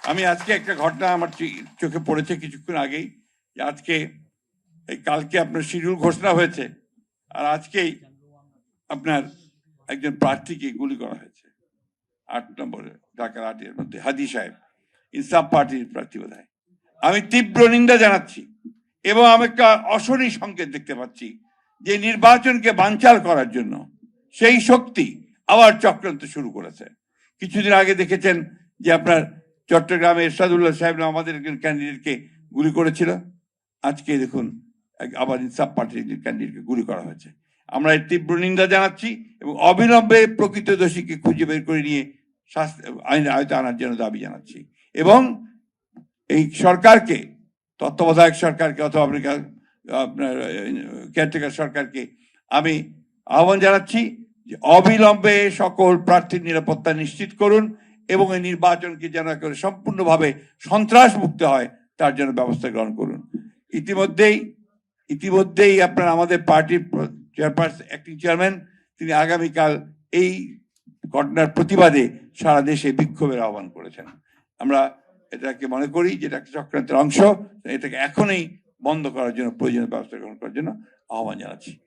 আমি আজকে একটা ঘটনা আমার চোখে পড়েছে কিছুক্ষণ আগেই, যে আজকে কালকে আপনার শিডিউল ঘোষণা হয়েছে, আর আজকেই আপনার একজন প্রার্থীকে গুলি করা হয়েছে 8 নম্বরে ঢাকার 8-এর মধ্যে, হাদি সাহেব, ইনসাফ পার্টির প্রার্থী বোধহয়। আমি তীব্র নিন্দা জানাচ্ছি এবং আমি একটা অশনি সংকেত দেখতে পাচ্ছি যে নির্বাচনকে বানচাল করার জন্য সেই শক্তি আবার চক্রান্ত শুরু করেছে। কিছুদিন আগে দেখেছেন যে আপনার চট্টগ্রামে এরশাদুল্লাহ সাহেব আমাদের একজন ক্যান্ডিডেটকে গুলি করেছিল। আজকে দেখুন আবার ইনসাফ পার্টির একজন ক্যান্ডিডেটকে গুলি করা হয়েছে। আমরা এর তীব্র নিন্দা জানাচ্ছি এবং অবিলম্বে প্রকৃত দোষীকে খুঁজে বের করে নিয়ে আইনের আয়তায় আনার জন্য দাবি জানাচ্ছি। এবং এই সরকারকে, তত্ত্বাবধায়ক সরকারকে অথবা আপনার কেয়ারটেকার সরকারকে আমি আহ্বান জানাচ্ছি যে অবিলম্বে সকল প্রার্থীর নিরাপত্তা নিশ্চিত করুন এবং এই নির্বাচনকে যেন করে সম্পূর্ণভাবে সন্ত্রাস মুক্ত হয় তার জন্য ব্যবস্থা গ্রহণ করুন। ইতিমধ্যেই আপনার আমাদের পার্টির চেয়ারপারসন, অ্যাক্টিং চেয়ারম্যান, তিনি আগামীকাল এই ঘটনার প্রতিবাদে সারা দেশে বিক্ষোভের আহ্বান করেছেন। আমরা এটাকে মনে করি যে এটা একটা চক্রান্তের অংশ, এটাকে এখনই বন্ধ করার জন্য প্রয়োজনীয় ব্যবস্থা গ্রহণ করার জন্য আহ্বান জানাচ্ছি।